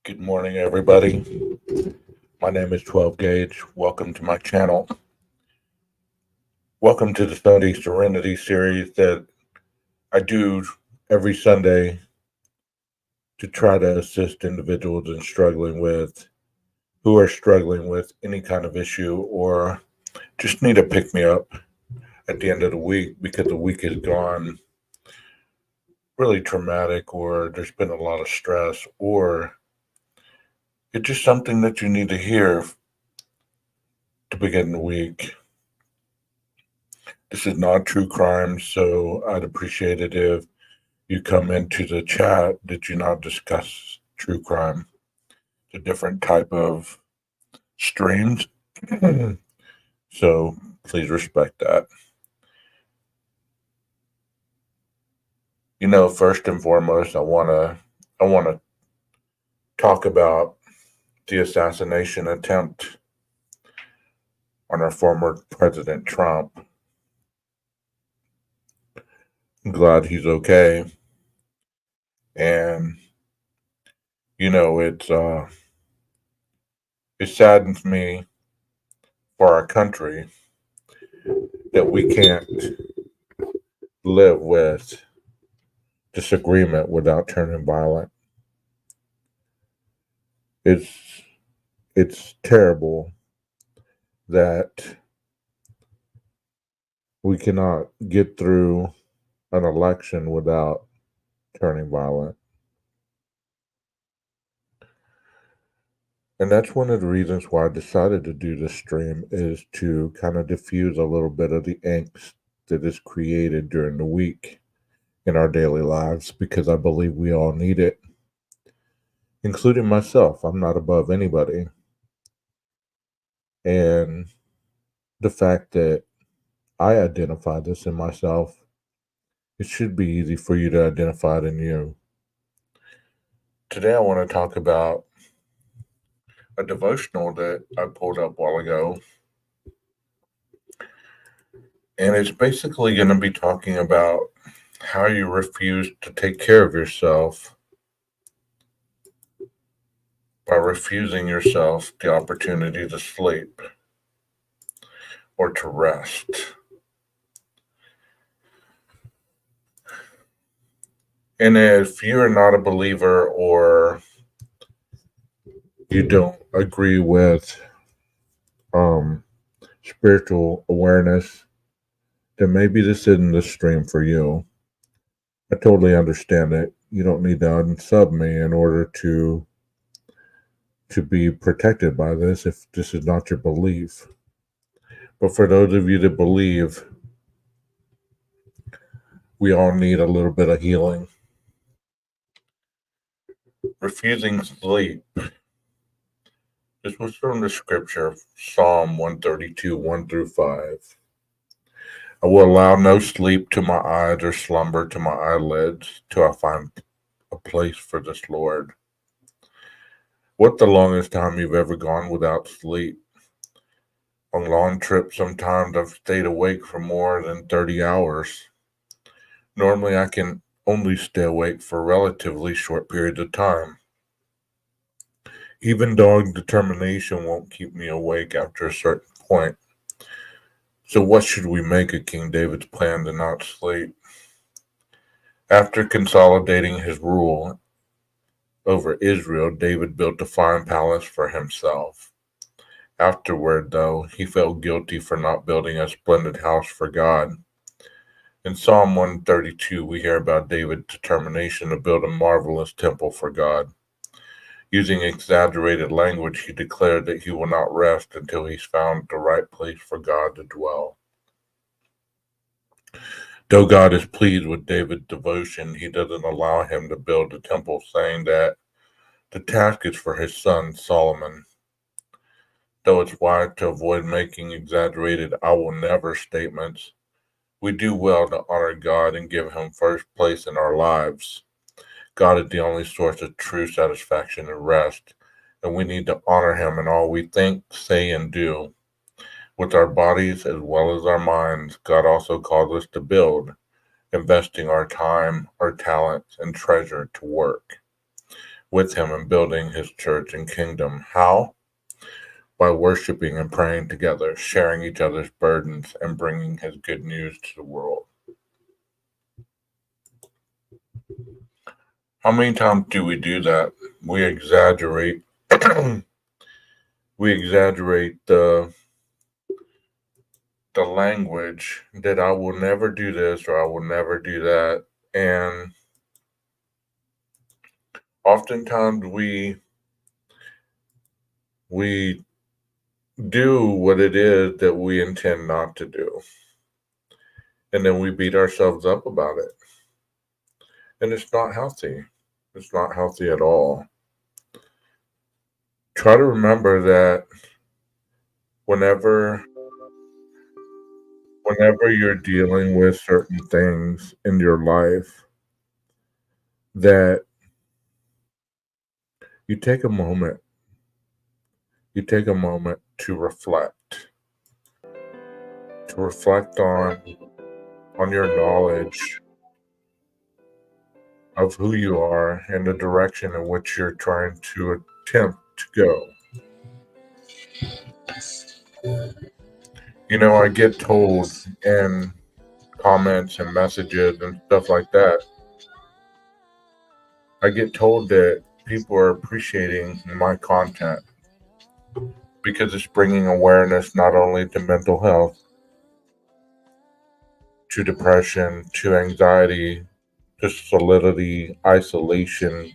Good morning, everybody. My name is 12 Gage. Welcome to my channel. Welcome to the Sunday Serenity series that I do every Sunday to try to assist individuals who are struggling with any kind of issue or just need a pick me up at the end of the week because the week has gone really traumatic or there's been a lot of stress or it's just something that you need to hear to begin the week. This is not true crime, so I'd appreciate it if you come into the chat that you not discuss true crime. It's a different type of streams, so please respect that. First and foremost, I wanna talk about the assassination attempt on our former President Trump. I'm glad he's okay, and it saddens me for our country that we can't live with disagreement without turning violent. It's it's terrible that we cannot get through an election without turning violent. And that's one of the reasons why I decided to do this stream is to kind of diffuse a little bit of the angst that is created during the week in our daily lives because I believe we all need it, including myself. I'm not above anybody. And the fact that I identify this in myself, it should be easy for you to identify it in you. Today, I want to talk about a devotional that I pulled up a while ago. And it's basically going to be talking about how you refuse to take care of yourself by refusing yourself the opportunity to sleep or to rest. And if you're not a believer or you don't agree with spiritual awareness, then maybe this isn't the stream for you. I totally understand it. You don't need to unsub me in order to be protected by this if this is not your belief. But for those of you that believe, we all need a little bit of healing. Refusing sleep. This was from the scripture, Psalm 132, 1 through 5. I will allow no sleep to my eyes or slumber to my eyelids till I find a place for this Lord. What's the longest time you've ever gone without sleep? On long trips, sometimes I've stayed awake for more than 30 hours. Normally, I can only stay awake for relatively short periods of time. Even dogged determination won't keep me awake after a certain point. So what should we make of King David's plan to not sleep? After consolidating his rule over Israel, David built a fine palace for himself. Afterward, though, he felt guilty for not building a splendid house for God. In Psalm 132, we hear about David's determination to build a marvelous temple for God. Using exaggerated language, he declared that he will not rest until he's found the right place for God to dwell. Though God is pleased with David's devotion, he doesn't allow him to build the temple, saying that the task is for his son Solomon. Though it's wise to avoid making exaggerated "I will never" statements, we do well to honor God and give him first place in our lives. God is the only source of true satisfaction and rest, and we need to honor him in all we think, say, and do. With our bodies as well as our minds, God also calls us to build, investing our time, our talents, and treasure to work. with him in building his church and kingdom. How? By worshiping and praying together, sharing each other's burdens, and bringing his good news to the world. How many times do we do that? We exaggerate we exaggerate the language that I will never do this or I will never do that. And oftentimes we do what it is that we intend not to do. And then we beat ourselves up about it. And it's not healthy. It's not healthy at all. Try to remember that whenever you're dealing with certain things in your life, that you take a moment to reflect on your knowledge of who you are and the direction in which you're trying to attempt to go. I get told in comments and messages and stuff like that, I get told that people are appreciating my content because it's bringing awareness not only to mental health, to depression, to anxiety, to solidity, isolation,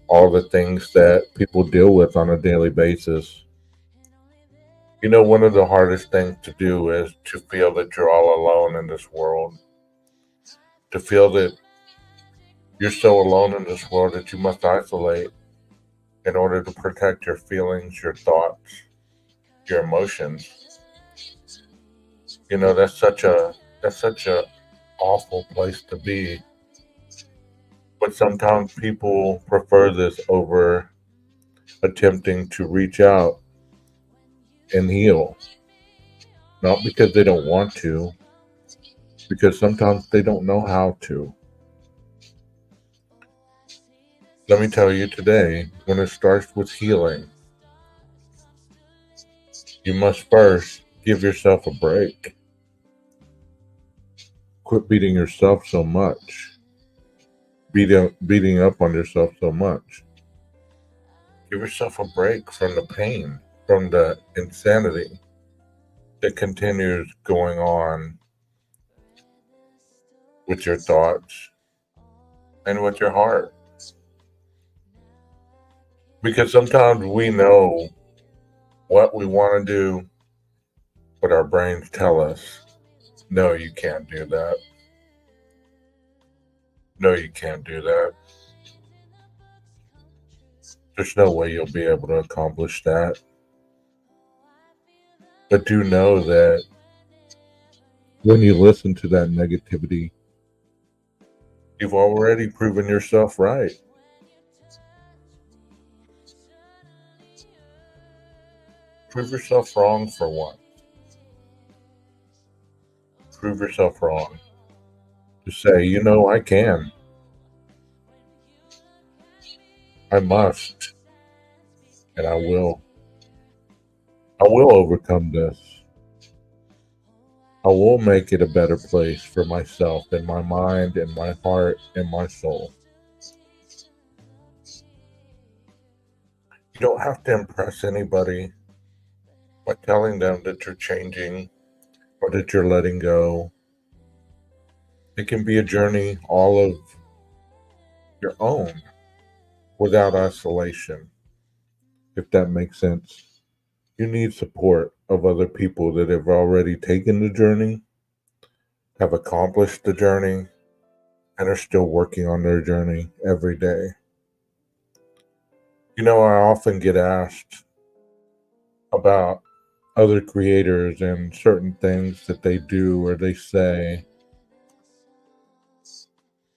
all the things that people deal with on a daily basis. One of the hardest things to do is to feel that you're all alone in this world, to feel that you're so alone in this world that you must isolate in order to protect your feelings, your thoughts, your emotions. That's such a awful place to be. But sometimes people prefer this over attempting to reach out and heal. Not because they don't want to, because sometimes they don't know how to. Let me tell you today, when it starts with healing, you must first give yourself a break. Quit beating yourself so much, beating up on yourself so much. Give yourself a break from the pain, from the insanity that continues going on with your thoughts and with your heart. Because sometimes we know what we want to do, but our brains tell us, no, you can't do that. No, you can't do that. There's no way you'll be able to accomplish that. But do know that when you listen to that negativity, you've already proven yourself right. Prove yourself wrong for once. Prove yourself wrong. To say, I can. I must. And I will. I will overcome this. I will make it a better place for myself and my mind and my heart and my soul. You don't have to impress anybody by telling them that you're changing or that you're letting go. It can be a journey all of your own without isolation, if that makes sense. You need support of other people that have already taken the journey, have accomplished the journey, and are still working on their journey every day. I often get asked about other creators and certain things that they do or they say.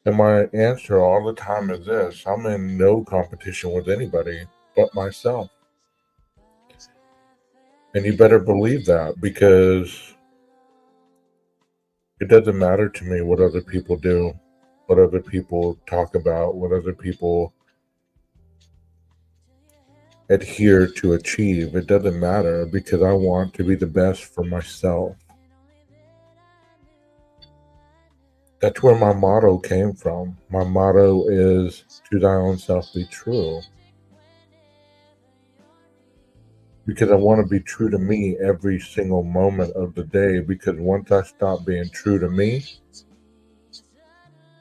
And my answer all the time is this: I'm in no competition with anybody but myself. And you better believe that, because it doesn't matter to me what other people do, what other people talk about, what other people adhere to achieve. It doesn't matter because I want to be the best for myself. That's where my motto came from. My motto is to thy own self be true. Because I want to be true to me every single moment of the day. Because once I stop being true to me,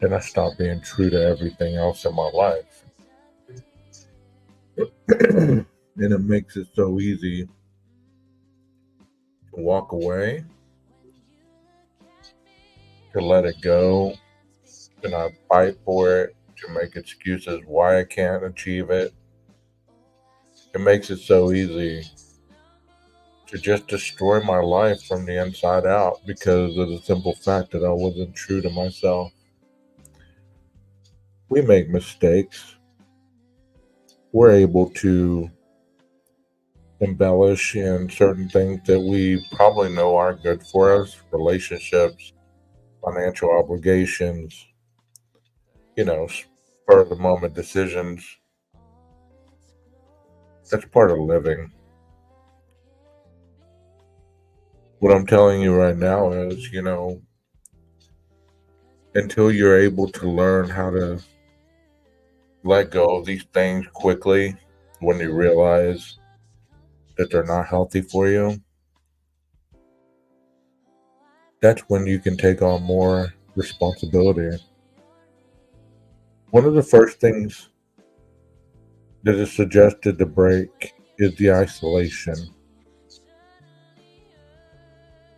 then I stop being true to everything else in my life. And it makes it so easy to walk away, to let it go, to not fight for it, to make excuses why I can't achieve it. It makes it so easy to just destroy my life from the inside out because of the simple fact that I wasn't true to myself. We make mistakes. We're able to embellish in certain things that we probably know aren't good for us, relationships, financial obligations, spur of the moment decisions. That's part of living. What I'm telling you right now is, until you're able to learn how to let go of these things quickly when you realize that they're not healthy for you, that's when you can take on more responsibility. One of the first things that is suggested to break is the isolation.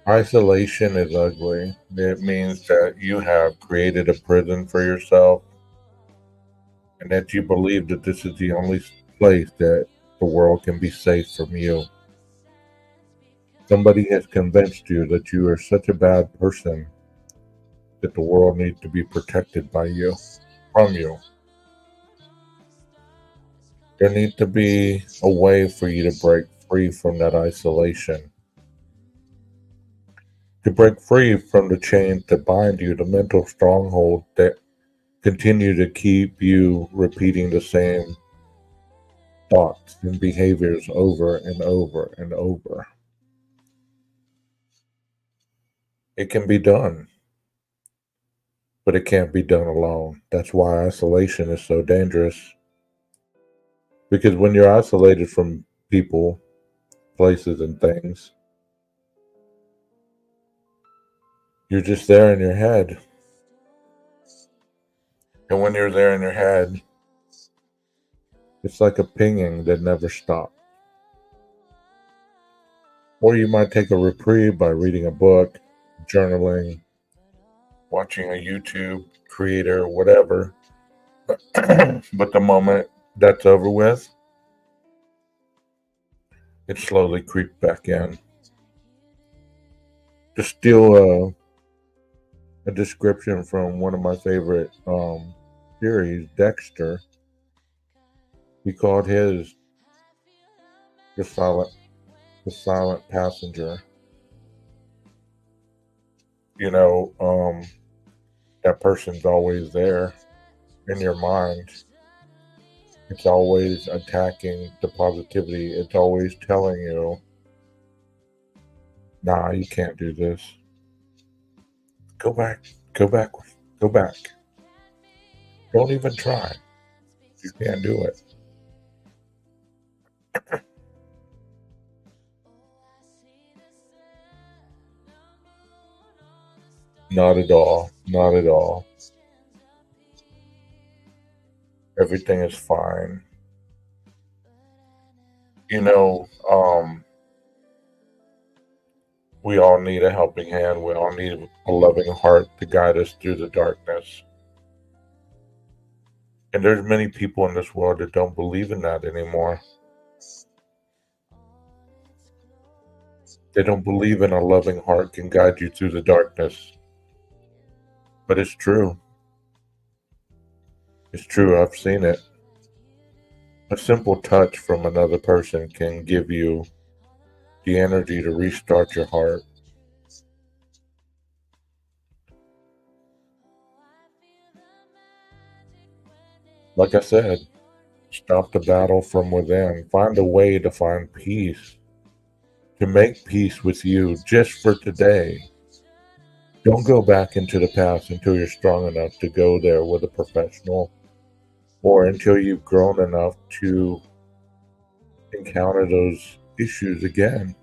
Isolation is ugly. It means that you have created a prison for yourself and that you believe that this is the only place that the world can be safe from you. Somebody has convinced you that you are such a bad person that the world needs to be protected by you, from you. There needs to be a way for you to break free from that isolation, to break free from the chains that bind you, the mental stronghold that continue to keep you repeating the same thoughts and behaviors over and over and over. It can be done, but it can't be done alone. That's why isolation is so dangerous. Because when you're isolated from people, places, and things, you're just there in your head. And when you're there in your head, it's like a pinging that never stops. Or you might take a reprieve by reading a book, journaling, watching a YouTube creator, whatever. But the moment that's over with, it slowly creeps back in. To steal a description from one of my favorite series, Dexter, he called his the silent the silent passenger. You know, that person's always there in your mind. It's always attacking the positivity. It's always telling you, nah, you can't do this. Go back, go back, go back. Don't even try. You can't do it. Not at all. Not at all. Everything is fine. You know, we all need a helping hand. We all need a loving heart to guide us through the darkness. And there's many people in this world that don't believe in that anymore. They don't believe in a loving heart can guide you through the darkness. But it's true. It's true. I've seen it. A simple touch from another person can give you the energy to restart your heart. Like I said, Stop the battle from within. Find a way to find peace, to make peace with you just for today. Don't go back into the past until you're strong enough to go there with a professional or until you've grown enough to encounter those issues again.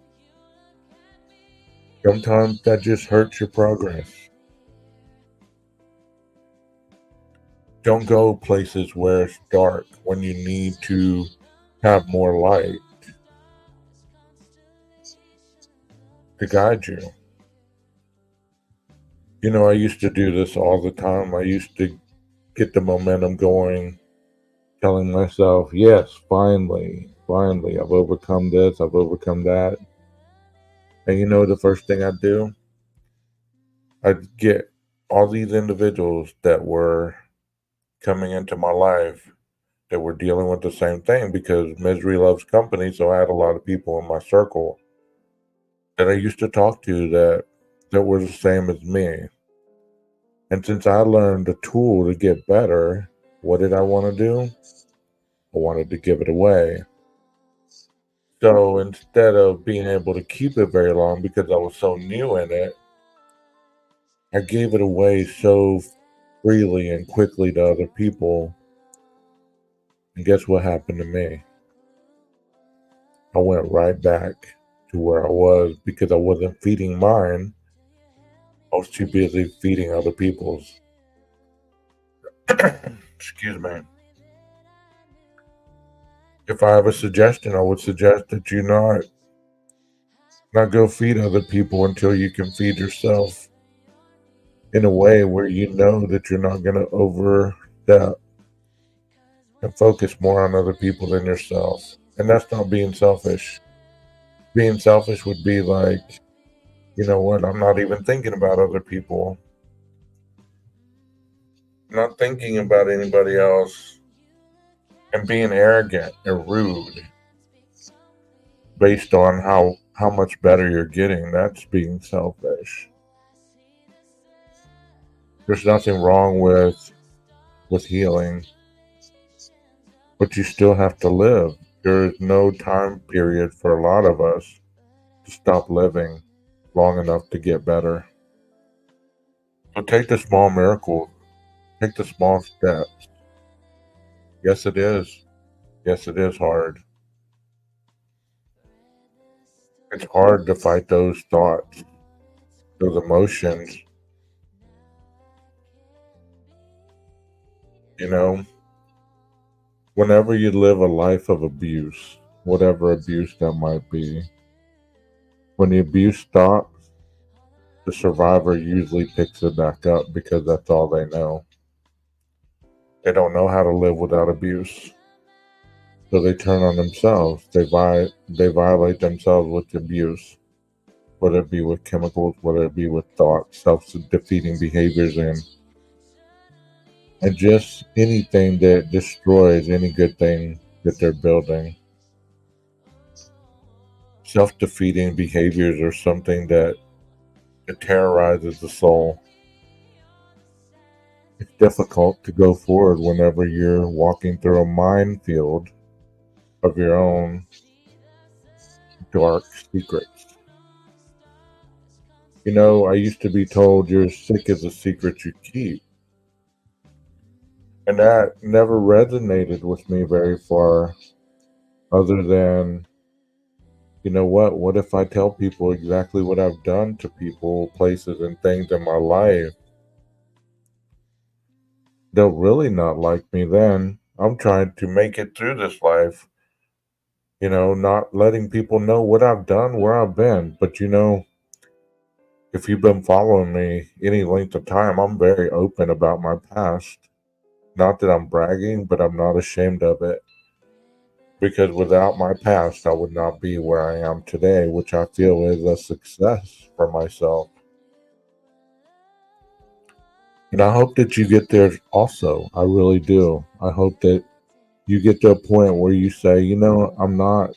Sometimes that just hurts your progress. Don't go places where it's dark when you need to have more light to guide you. You know, I used to do this all the time. I used to get the momentum going, telling myself, yes, finally, I've overcome this, I've overcome that. And you know, the first thing I'd do, I'd get all these individuals that were coming into my life that were dealing with the same thing because misery loves company. So I had a lot of people in my circle that I used to talk to that were the same as me. And since I learned a tool to get better, what did I want to do? I wanted to give it away. So instead of being able to keep it very long because I was so new in it, I gave it away so freely and quickly to other people. And guess what happened to me? I went right back to where I was because I wasn't feeding mine. I was too busy feeding other people's. Excuse me. If I have a suggestion, I would suggest that you not go feed other people until you can feed yourself in a way where you know that you're not going to overstep and focus more on other people than yourself. And that's not being selfish. Being selfish would be like, you know what, I'm not even thinking about other people. I'm not thinking about anybody else and being arrogant and rude based on how much better you're getting. That's being selfish. There's nothing wrong with healing, but you still have to live. There is no time period for a lot of us to stop living long enough to get better. So take the small miracles, take the small steps. Yes, it is. Yes, it is hard. It's hard to fight those thoughts, those emotions. You know, whenever you live a life of abuse, whatever abuse that might be, when the abuse stops, the survivor usually picks it back up because that's all they know. They don't know how to live without abuse. So they turn on themselves. They violate themselves with abuse, whether it be with chemicals, whether it be with thoughts, self-defeating behaviors, and just anything that destroys any good thing that they're building. Self-defeating behaviors are something that it terrorizes the soul. It's difficult to go forward whenever you're walking through a minefield of your own dark secrets. You know, I used to be told you're as sick as the secret you keep. And that never resonated with me very far, other than, you know what? What if I tell people exactly what I've done to people, places, and things in my life? They'll really not like me then. I'm trying to make it through this life, you know, not letting people know what I've done, where I've been. But, you know, if you've been following me any length of time, I'm very open about my past. Not that I'm bragging, but I'm not ashamed of it. Because without my past, I would not be where I am today, which I feel is a success for myself. And I hope that you get there also. I really do. I hope that you get to a point where you say, you know, I'm not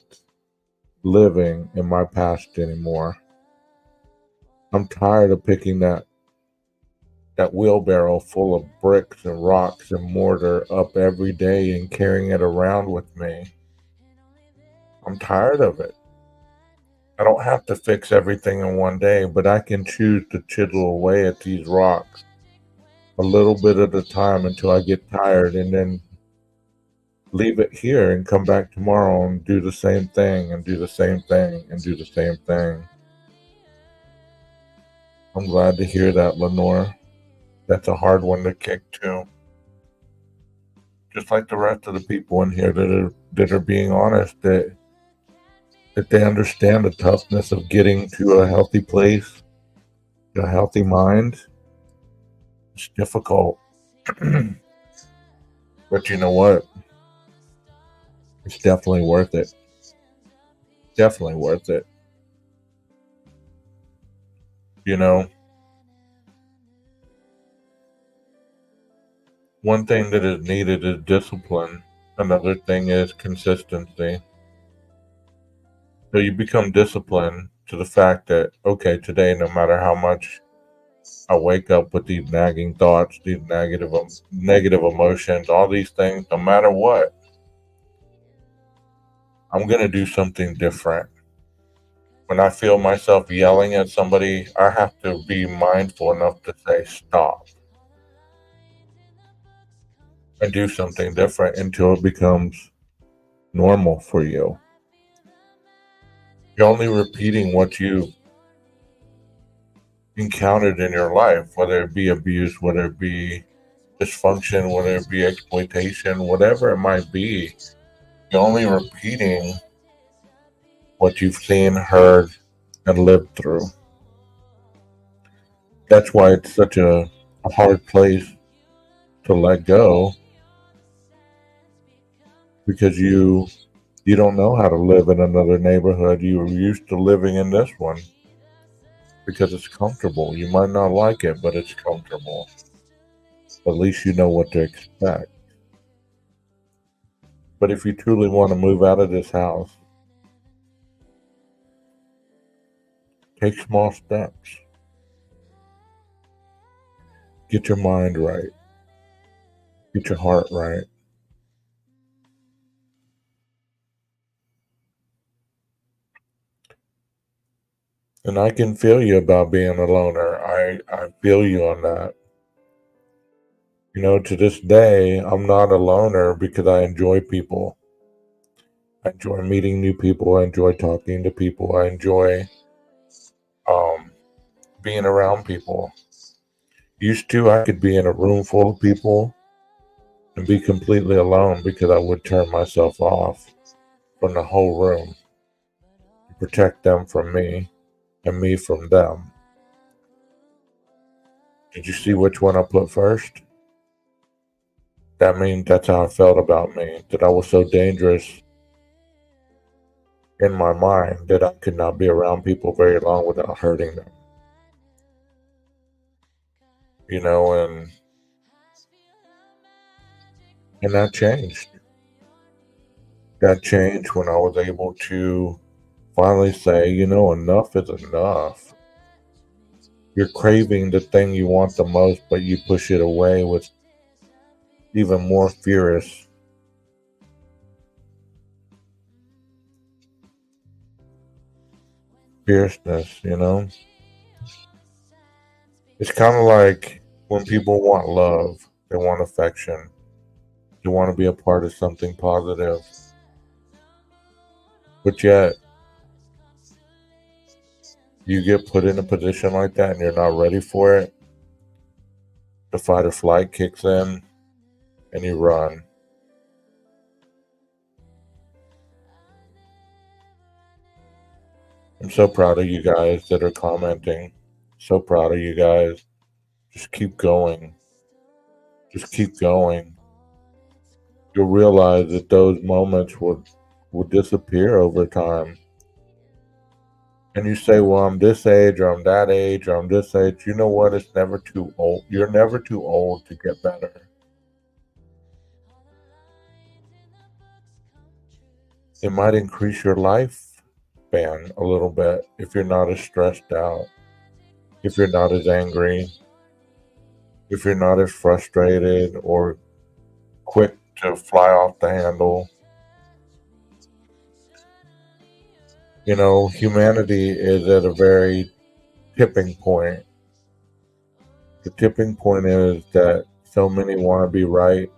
living in my past anymore. I'm tired of picking that wheelbarrow full of bricks and rocks and mortar up every day and carrying it around with me. I'm tired of it. I don't have to fix everything in one day, but I can choose to chisel away at these rocks a little bit at a time until I get tired and then leave it here and come back tomorrow and do the same thing and do the same thing and do the same thing. I'm glad to hear that, Lenore. That's a hard one to kick too. Just like the rest of the people in here that are being honest, that they understand the toughness of getting to a healthy place, a healthy mind. It's difficult. But you know what? It's definitely worth it. Definitely worth it. You know, one thing that is needed is discipline. Another thing is consistency. So you become disciplined to the fact that, okay, today, no matter how much I wake up with these nagging thoughts, these negative emotions, all these things, no matter what, I'm going to do something different. When I feel myself yelling at somebody, I have to be mindful enough to say stop and do something different until it becomes normal for you. You're only repeating what you've encountered in your life, whether it be abuse, whether it be dysfunction, whether it be exploitation, whatever it might be. You're only repeating what you've seen, heard, and lived through. That's why it's such a hard place to let go, because you don't know how to live in another neighborhood. You're used to living in this one because it's comfortable. You might not like it, but it's comfortable. At least you know what to expect. But if you truly want to move out of this house, take small steps. Get your mind right. Get your heart right. And I can feel you about being a loner. I feel you on that. You know, to this day, I'm not a loner because I enjoy people. I enjoy meeting new people. I enjoy talking to people. I enjoy um, being around people. Used to, I could be in a room full of people and be completely alone because I would turn myself off from the whole room to protect them from me and me from them. Did you see which one I put first? That means that's how I felt about me, that I was so dangerous in my mind that I could not be around people very long without hurting them. You know, and that changed. That changed when I was able to finally say, you know, enough is enough. You're craving the thing you want the most, but you push it away with even more fierceness, you know? It's kind of like when people want love, they want affection, they want to be a part of something positive, but yet you get put in a position like that and you're not ready for it. The fight or flight kicks in and you run. I'm so proud of you guys that are commenting. So proud of you guys. Just keep going. Just keep going. You'll realize that those moments will disappear over time. And you say, well, I'm this age, or I'm that age, or I'm this age. You know what? It's never too old. You're never too old to get better. It might increase your lifespan a little bit if you're not as stressed out, if you're not as angry, if you're not as frustrated or quick to fly off the handle. Humanity is at a very tipping point. The tipping point is that so many want to be right,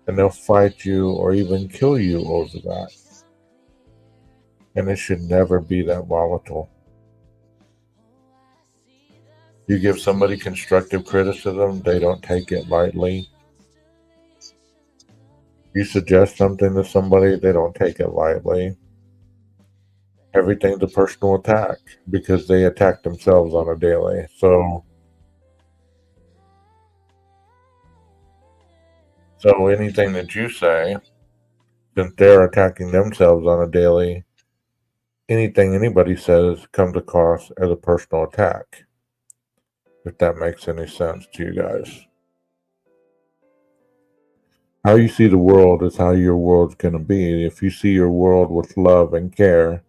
and they'll fight you or even kill you over that. And it should never be that volatile. You give somebody constructive criticism, they don't take it lightly. You suggest something to somebody, they don't take it lightly. Everything's a personal attack because they attack themselves on a daily. So anything that you say, since they're attacking themselves on a daily, anything anybody says comes across as a personal attack. If that makes any sense to you guys. How you see the world is how your world's going to be. If you see your world with love and care,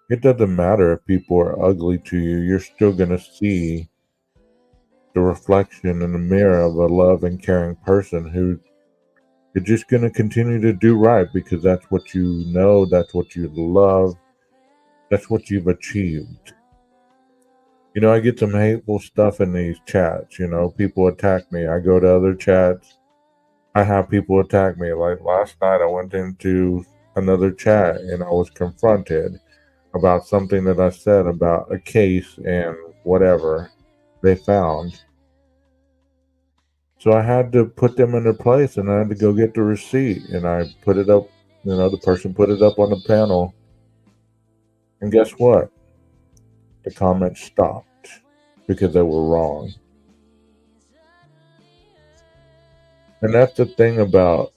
it doesn't matter if people are ugly to you, you're still going to see the reflection in the mirror of a love and caring person who is just going to continue to do right because that's what you know, that's what you love, that's what you've achieved. I get some hateful stuff in these chats. People attack me. I go to other chats. I have people attack me. Like last night, I went into another chat and I was confronted about something that I said about a case and whatever they found. So I had to put them in their place and I had to go get the receipt and I put it up. The person put it up on the panel. And guess what? The comments stopped because they were wrong. And that's the thing about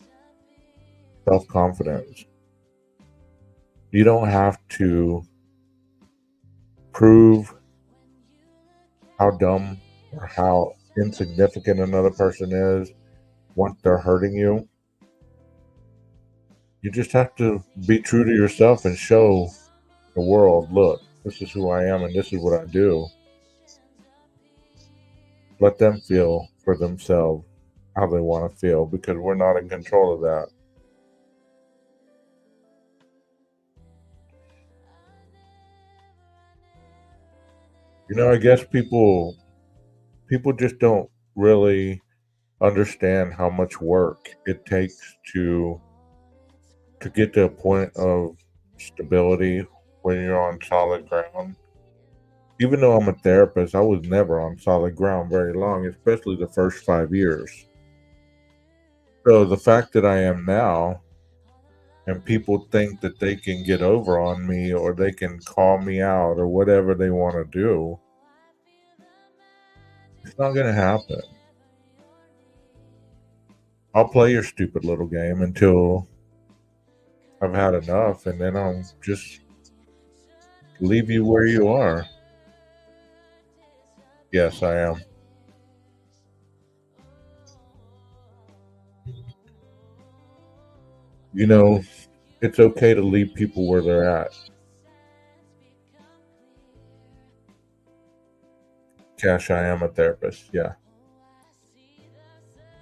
self confidence. You don't have to prove how dumb or how insignificant another person is once they're hurting you. You just have to be true to yourself and show the world, look, this is who I am and this is what I do. Let them feel for themselves how they want to feel because we're not in control of that. I guess people just don't really understand how much work it takes to get to a point of stability when you're on solid ground. Even though I'm a therapist, I was never on solid ground very long, especially the first 5 years. So the fact that I am now, and people think that they can get over on me or they can call me out or whatever they want to do, it's not going to happen. I'll play your stupid little game until I've had enough, and then I'll just leave you where you are. Yes, I am. You know, it's okay to leave people where they're at. Cash, I am a therapist. Yeah.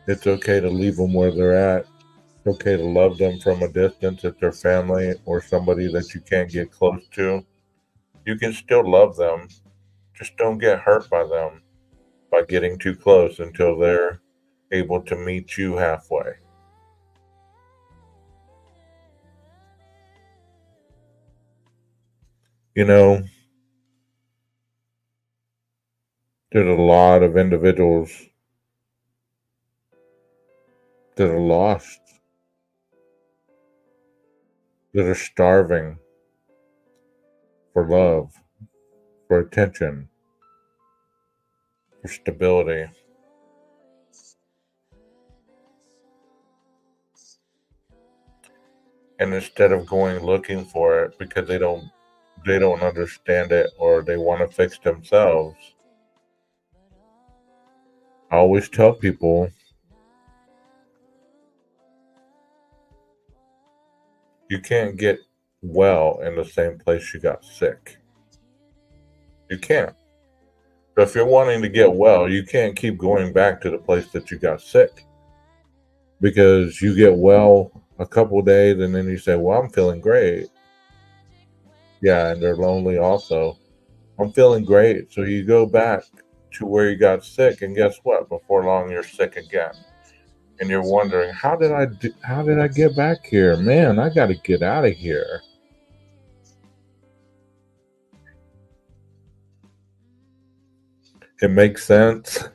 It's okay to leave them where they're at. It's okay to love them from a distance if they're family or somebody that you can't get close to. You can still love them. Just don't get hurt by them by getting too close until they're able to meet you halfway. You know, there's a lot of individuals that are lost, that are starving for love, for attention, for stability. And instead of going looking for it because they don't understand it or they want to fix themselves, I always tell people you can't get well in the same place you got sick. You can't. So if you're wanting to get well, you can't keep going back to the place that you got sick, because you get well a couple days and then you say, "Well, I'm feeling great." Yeah, and they're lonely also. "I'm feeling great." So you go back to where you got sick, and guess what? Before long, you're sick again, and you're wondering, how did I get back here? Man, I got to get out of here. It makes sense.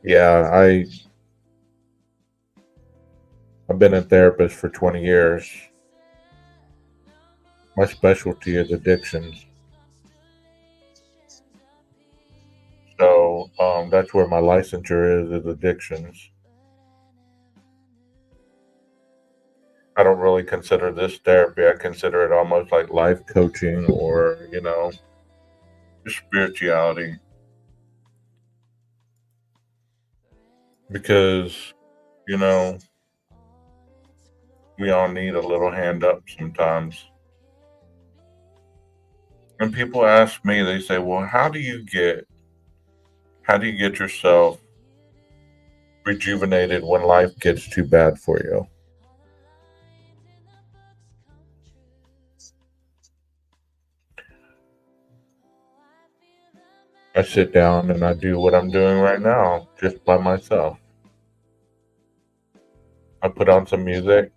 Yeah, I've been a therapist for 20 years. My specialty is addictions. So that's where my licensure is addictions. I don't really consider this therapy. I consider it almost like life coaching, or, just spirituality, because, you know, we all need a little hand up sometimes. And people ask me, they say, "Well, how do you get yourself rejuvenated when life gets too bad for you?" I sit down and I do what I'm doing right now, just by myself. I put on some music,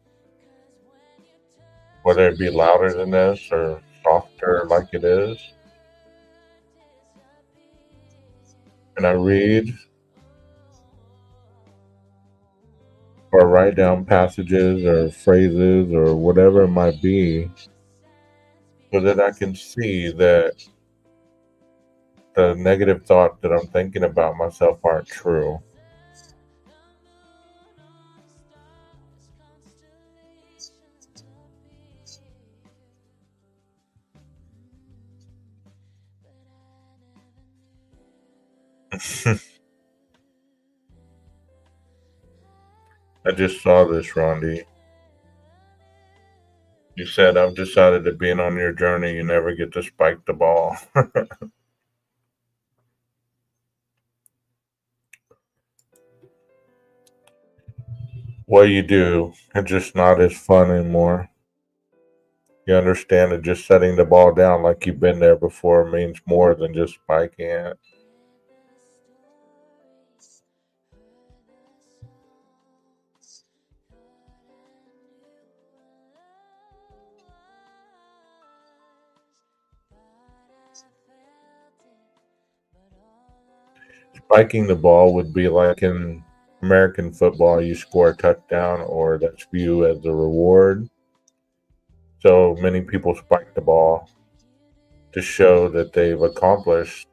whether it be louder than this or softer like it is, and I read or write down passages or phrases or whatever it might be, so that I can see that the negative thoughts that I'm thinking about myself aren't true. I just saw this, Rondi. You said, "I've decided that being on your journey, you never get to spike the ball." Well, you do. It's just not as fun anymore. You understand that just setting the ball down like you've been there before means more than just spiking it. Spiking the ball would be like in American football, you score a touchdown, or that's viewed as a reward. So many people spike the ball to show that they've accomplished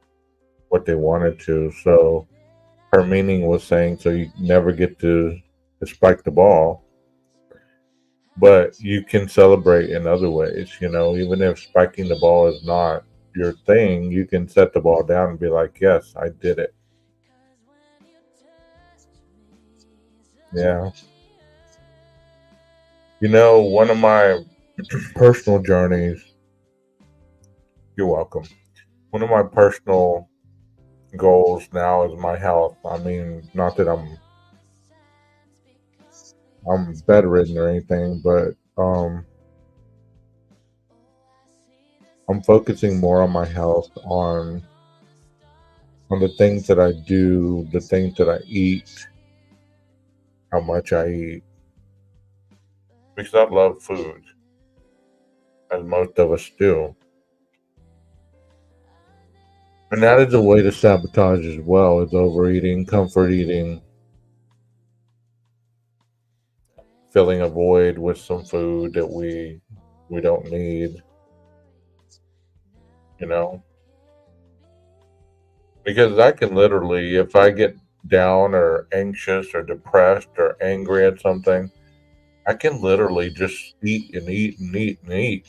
what they wanted to. So her meaning was saying, so you never get to spike the ball, but you can celebrate in other ways. Even if spiking the ball is not your thing, you can set the ball down and be like, yes, I did it. Yeah. One of my personal journeys, you're welcome. One of my personal goals now is my health. I mean, not that I'm bedridden or anything, but I'm focusing more on my health, on the things that I do, the things that I eat, how much I eat, because I love food, as most of us do. And that is a way to sabotage as well, is overeating, comfort eating, filling a void with some food that we don't need, you know? Because I can literally, if I get down or anxious or depressed or angry at something, I can literally just eat and eat and eat and eat,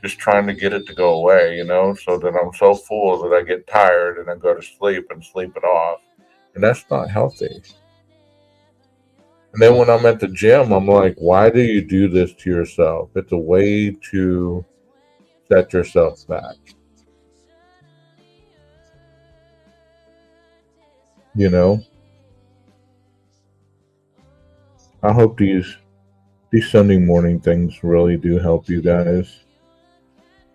just trying to get it to go away, so that I'm so full that I get tired and I go to sleep and sleep it off. And that's not healthy. And then when I'm at the gym, I'm like, why do you do this to yourself? It's a way to set yourself back. You know, I hope these Sunday morning things really do help you guys.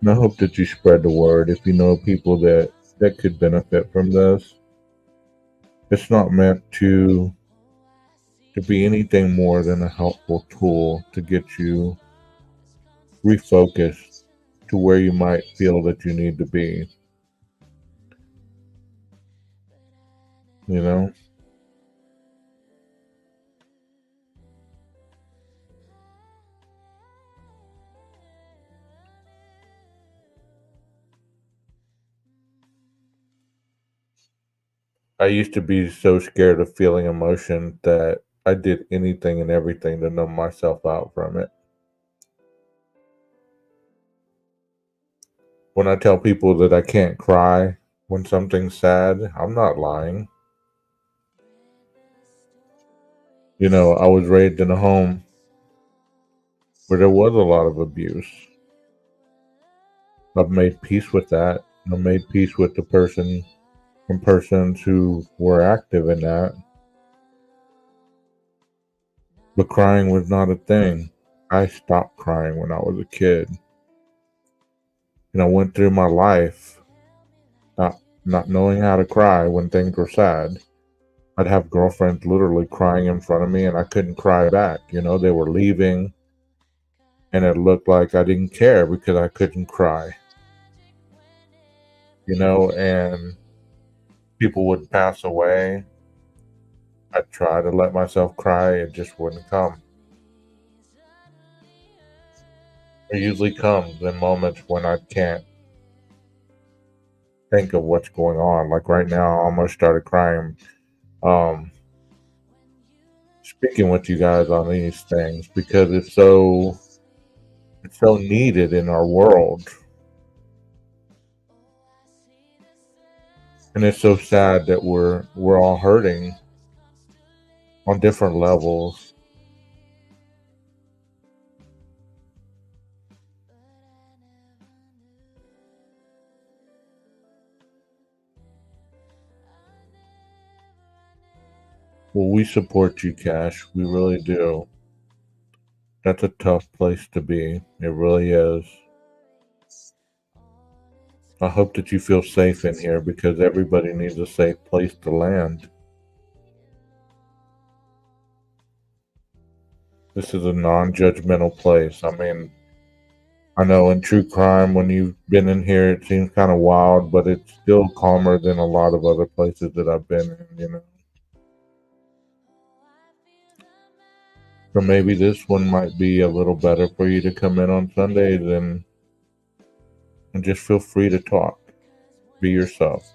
And I hope that you spread the word if you know people that could benefit from this. It's not meant to be anything more than a helpful tool to get you refocused to where you might feel that you need to be. You know, I used to be so scared of feeling emotion that I did anything and everything to numb myself out from it. When I tell people that I can't cry when something's sad, I'm not lying. You know, I was raised in a home where there was a lot of abuse. I've made peace with that. I've made peace with the person and persons who were active in that. But crying was not a thing. I stopped crying when I was a kid. And I went through my life not not knowing how to cry when things were sad. I'd have girlfriends literally crying in front of me and I couldn't cry back. You know, they were leaving and it looked like I didn't care because I couldn't cry. You know, and people would pass away. I'd try to let myself cry, it just wouldn't come. It usually comes in moments when I can't think of what's going on. Like right now, I almost started crying. Um, Speaking with you guys on these things because it's so needed in our world, and it's so sad that we're all hurting on different levels. Well, we support you, Cash. We really do. That's a tough place to be. It really is. I hope that you feel safe in here because everybody needs a safe place to land. This is a non-judgmental place. I mean, I know in true crime, when you've been in here, it seems kind of wild, but it's still calmer than a lot of other places that I've been in, you know. So maybe this one might be a little better for you to come in on Sundays and just feel free to talk. Be yourself.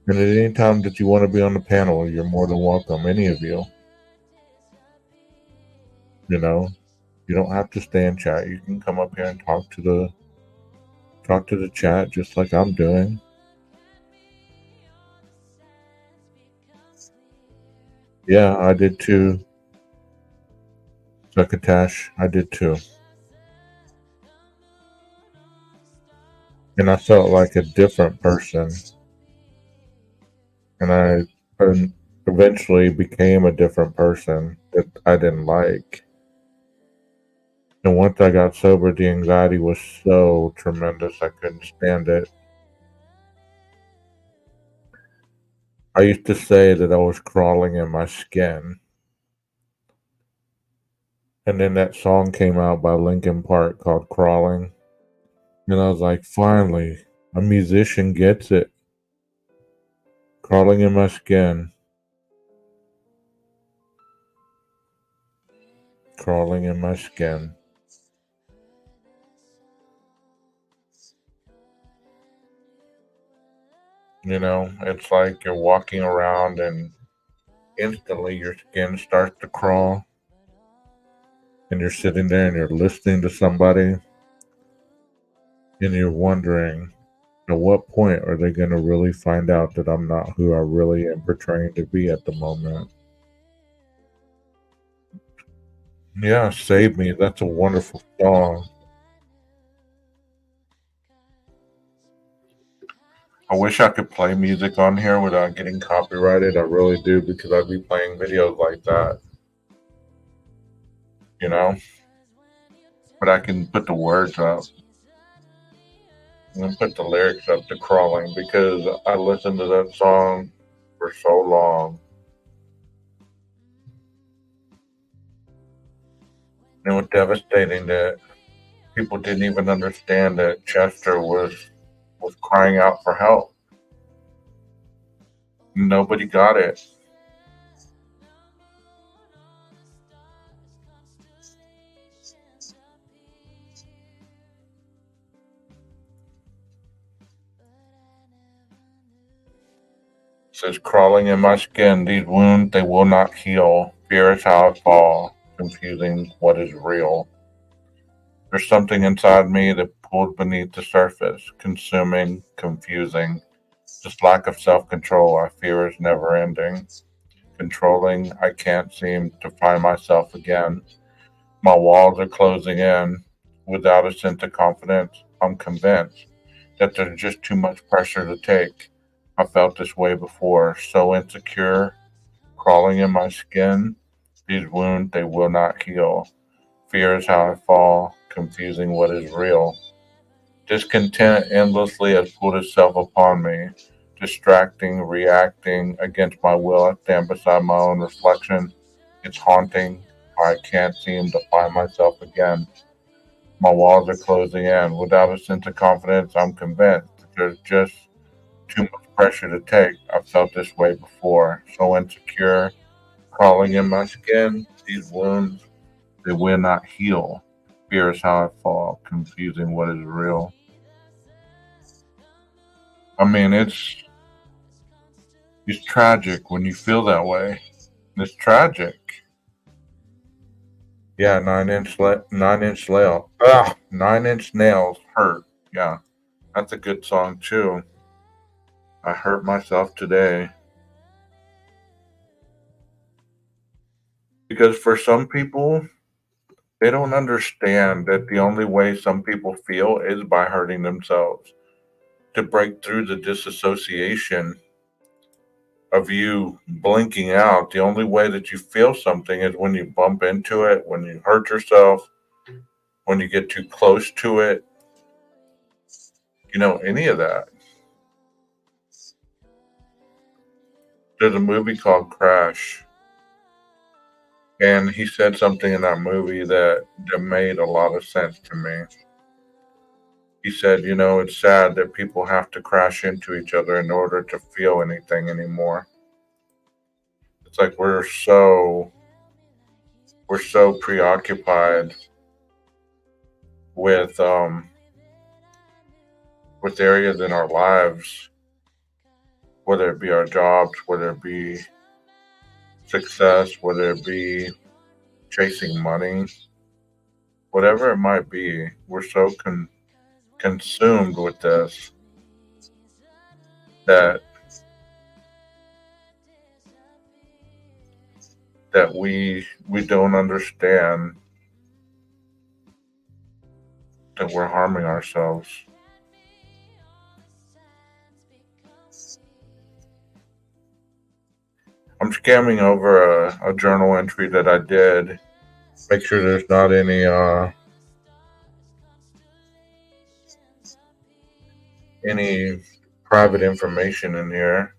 And at any time that you want to be on the panel, you're more than welcome, any of you. You know, you don't have to stay and chat. You can come up here and talk to the chat just like I'm doing. Yeah, I did too. Succotash, I did too. And I felt like a different person. And I eventually became a different person that I didn't like. And once I got sober, the anxiety was so tremendous, I couldn't stand it. I used to say that I was crawling in my skin. And then that song came out by Linkin Park called Crawling. And I was like, finally, a musician gets it. Crawling in my skin. Crawling in my skin. You know, it's like you're walking around and instantly your skin starts to crawl. And you're sitting there and you're listening to somebody and you're wondering, at what point are they going to really find out that I'm not who I really am portraying to be at the moment? Yeah, Save Me. That's a wonderful song. I wish I could play music on here without getting copyrighted. I really do because I'd be playing videos like that, you know? But I can put the words up and put the lyrics up to Crawling because I listened to that song for so long. And it was devastating that people didn't even understand that Chester was crying out for help. Nobody got it. It says crawling in my skin, these wounds they will not heal. Fear is how I fall, confusing what is real. There's something inside me that pulls beneath the surface, consuming, confusing. This lack of self control I fear is never ending. Controlling, I can't seem to find myself again. My walls are closing in. Without a sense of confidence, I'm convinced that there's just too much pressure to take. I felt this way before, so insecure, crawling in my skin. These wounds, they will not heal. Fear is how I fall, confusing what is real. Discontent endlessly has pulled itself upon me, distracting, reacting against my will. I stand beside my own reflection. It's haunting. I can't seem to find myself again. My walls are closing in. Without a sense of confidence, I'm convinced that there's just too much pressure to take. I've felt this way before. So insecure, crawling in my skin. These wounds, they will not heal. Fear is how I fall, confusing what is real. I mean, it's tragic when you feel that way. It's tragic. Yeah, 9 inch nail. Ah, 9 inch nails hurt. Yeah, that's a good song too. I hurt myself today because for some people, they don't understand that the only way some people feel is by hurting themselves. To break through the disassociation of you blinking out, the only way that you feel something is when you bump into it, when you hurt yourself, when you get too close to it, any of that. There's a movie called Crash, and he said something in that movie that made a lot of sense to me. He said, it's sad that people have to crash into each other in order to feel anything anymore. It's like we're so preoccupied with with areas in our lives, whether it be our jobs, whether it be success, whether it be chasing money, whatever it might be. We're so consumed with this that we don't understand that we're harming ourselves. I'm scamming over a journal entry that I did. Make sure there's not any private information in here.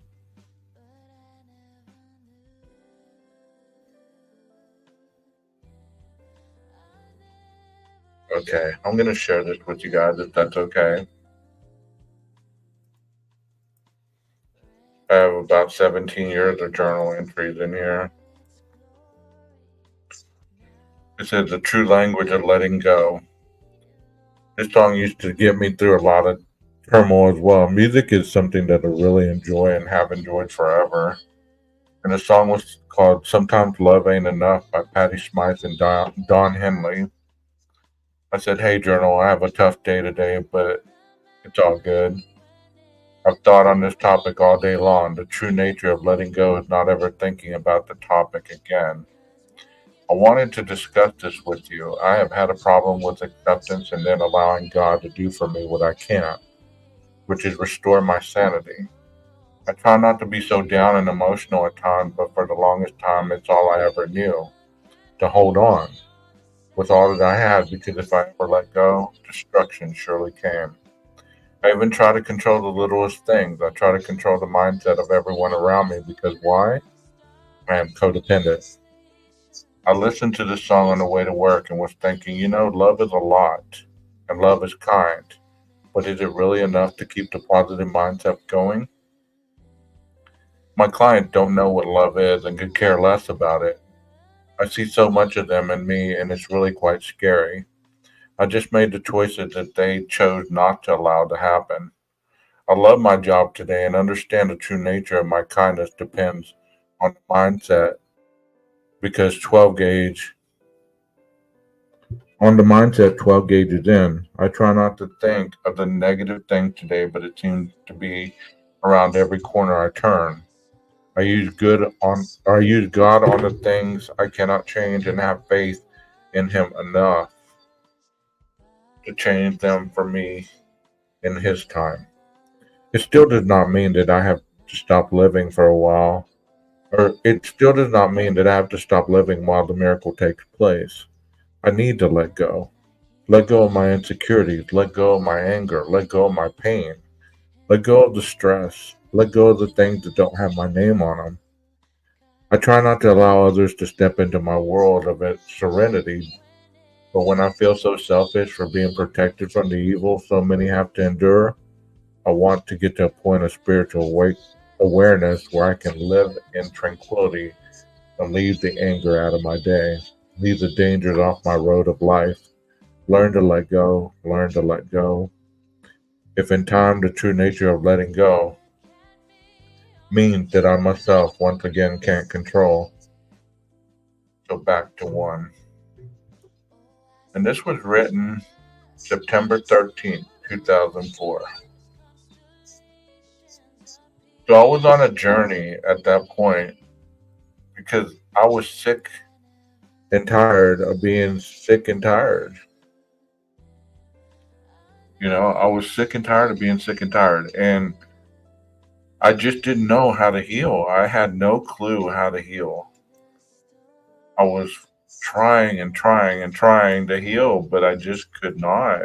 Okay, I'm gonna share this with you guys if that's okay. I have about 17 years of journal entries in here. It says the true language of letting go. This song used to get me through a lot of turmoil as well. Music is something that I really enjoy and have enjoyed forever. And the song was called Sometimes Love Ain't Enough by Patti Smythe and Don Henley. I said, hey, Journal, I have a tough day today, but it's all good. I've thought on this topic all day long. The true nature of letting go is not ever thinking about the topic again. I wanted to discuss this with you. I have had a problem with acceptance and then allowing God to do for me what I can't. which is restore my sanity. I try not to be so down and emotional at times, but for the longest time, it's all I ever knew to hold on with all that I had because if I ever let go, destruction surely came. I even try to control the littlest things. I try to control the mindset of everyone around me because why? I am codependent. I listened to this song on the way to work and was thinking, love is a lot and love is kind, but is it really enough to keep the positive mindset going? My clients don't know what love is and could care less about it. I see so much of them in me and it's really quite scary. I just made the choices that they chose not to allow to happen. I love my job today and understand the true nature of my kindness depends on the mindset because 12 gauge, on the mindset 12 gauge is in. I try not to think of the negative things today, but it seems to be around every corner I turn. I use God on the things I cannot change and have faith in him enough to change them for me in his time. It still does not mean that I have to stop living for a while, or it still does not mean that I have to stop living while the miracle takes place. I need to let go. Let go of my insecurities, let go of my anger, let go of my pain, let go of the stress, let go of the things that don't have my name on them. I try not to allow others to step into my world of serenity, but when I feel so selfish for being protected from the evil so many have to endure, I want to get to a point of spiritual awareness where I can live in tranquility and leave the anger out of my day, leave the dangers off my road of life, learn to let go, learn to let go. If in time the true nature of letting go means that I myself once again can't control, so back to one. And this was written September 13th, 2004. So I was on a journey at that point because I was sick and tired of being sick and tired. I was sick and tired of being sick and tired. And I just didn't know how to heal. I had no clue how to heal. I was trying and trying and trying to heal, but I just could not.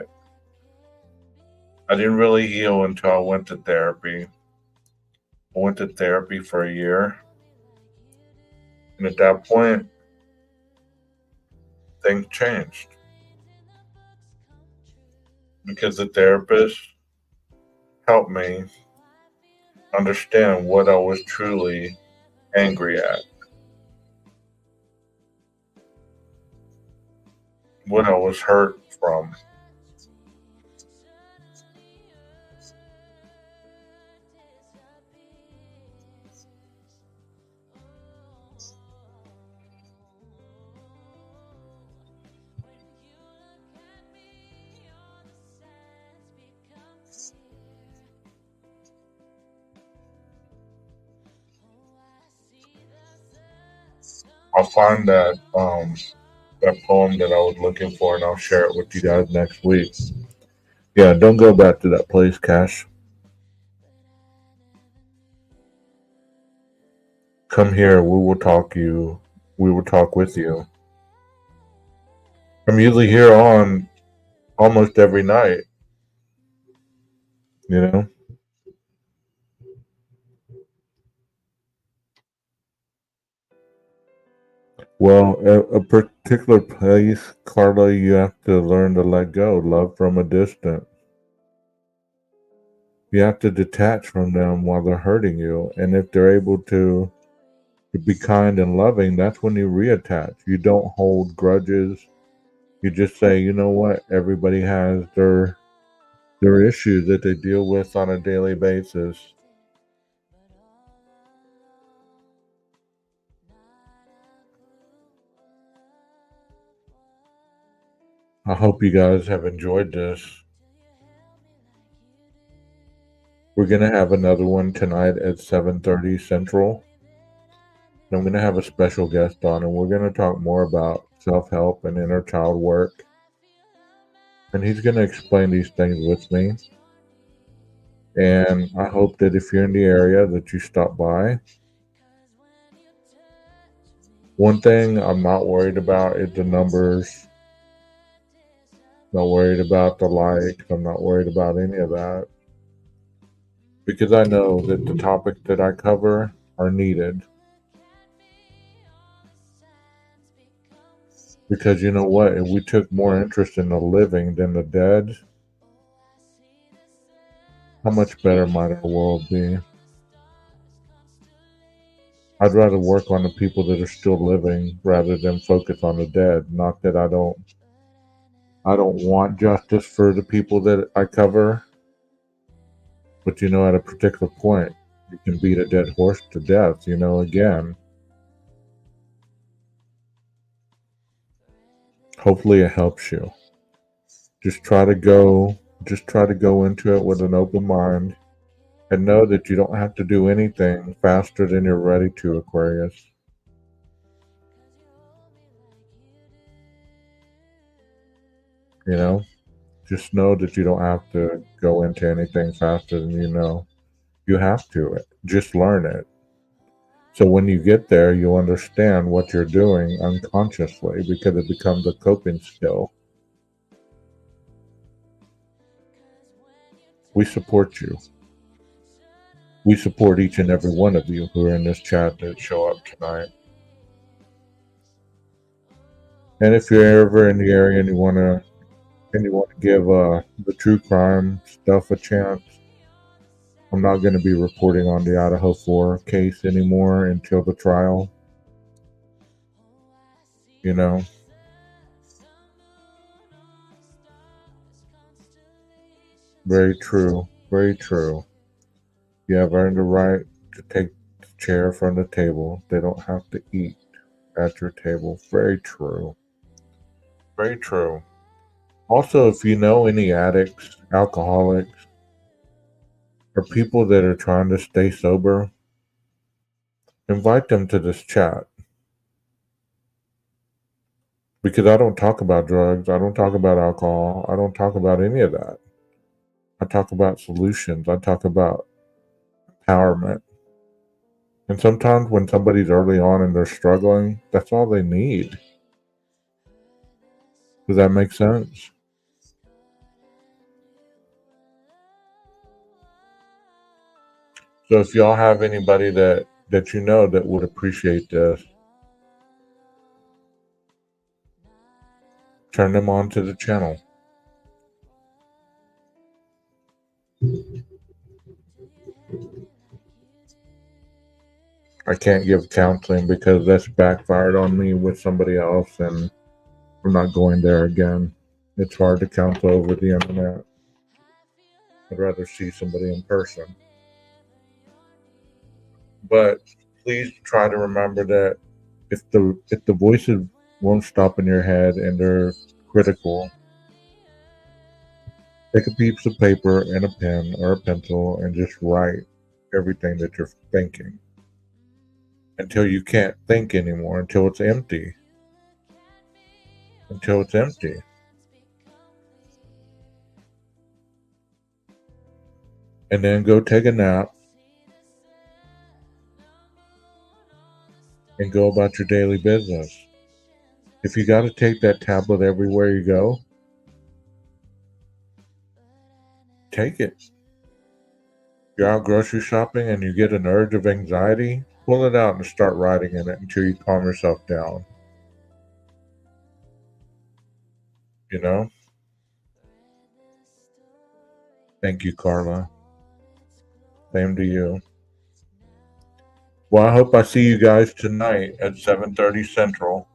I didn't really heal until I went to therapy. I went to therapy for a year. And at that point, things changed because the therapist helped me understand what I was truly angry at, what I was hurt from. I'll find that poem that I was looking for and I'll share it with you guys next week. Yeah, don't go back to that place, Cash. Come here, we will talk with you. I'm usually here on almost every night, you know? Well, a particular place, Carla, you have to learn to let go, love from a distance. You have to detach from them while they're hurting you. And if they're able to be kind and loving, that's when you reattach. You don't hold grudges. You just say, you know what, everybody has their issues that they deal with on a daily basis. I hope you guys have enjoyed this. We're gonna have another one tonight at 7:30 Central. And I'm gonna have a special guest on, and we're gonna talk more about self-help and inner child work. And he's gonna explain these things with me. And I hope that if you're in the area that you stop by. One thing I'm not worried about is the numbers. Not worried about the likes. I'm not worried about any of that because I know that the topics that I cover are needed. Because you know what? If we took more interest in the living than the dead, how much better might our world be? I'd rather work on the people that are still living rather than focus on the dead. Not that I don't want justice for the people that I cover, but at a particular point, you can beat a dead horse to death, again. Hopefully it helps you. Just try to go just try to go into it with an open mind and know that you don't have to do anything faster than you're ready to, Aquarius. You know, just know that you don't have to go into anything faster than you know. You have to. Just learn it. So when you get there, you'll understand what you're doing unconsciously because it becomes a coping skill. We support you. We support each and every one of you who are in this chat that show up tonight. And if you're ever in the area and you want to give the true crime stuff a chance, I'm not going to be reporting on the Idaho 4 case anymore until the trial. You know, very true. Very true. You have earned the right to take the chair from the table. They don't have to eat at your table. Very true. Very true. Also, if you know any addicts, alcoholics, or people that are trying to stay sober, invite them to this chat. Because I don't talk about drugs, I don't talk about alcohol, I don't talk about any of that. I talk about solutions, I talk about empowerment. And sometimes when somebody's early on and they're struggling, that's all they need. Does that make sense? So if y'all have anybody that you know that would appreciate this, turn them on to the channel. I can't give counseling because that's backfired on me with somebody else, and I'm not going there again. It's hard to counsel over the internet. I'd rather see somebody in person. But please try to remember that if the voices won't stop in your head and they're critical, take a piece of paper and a pen or a pencil and just write everything that you're thinking until you can't think anymore, until it's empty. Until it's empty. And then go take a nap and go about your daily business. If you got to take that tablet everywhere you go, take it. You're out grocery shopping and you get an urge of anxiety, pull it out and start writing in it until you calm yourself down. You know? Thank you, Carla. Same to you. Well, I hope I see you guys tonight at 7:30 Central.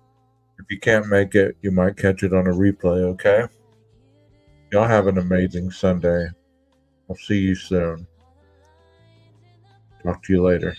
If you can't make it, you might catch it on a replay, okay? Y'all have an amazing Sunday. I'll see you soon. Talk to you later.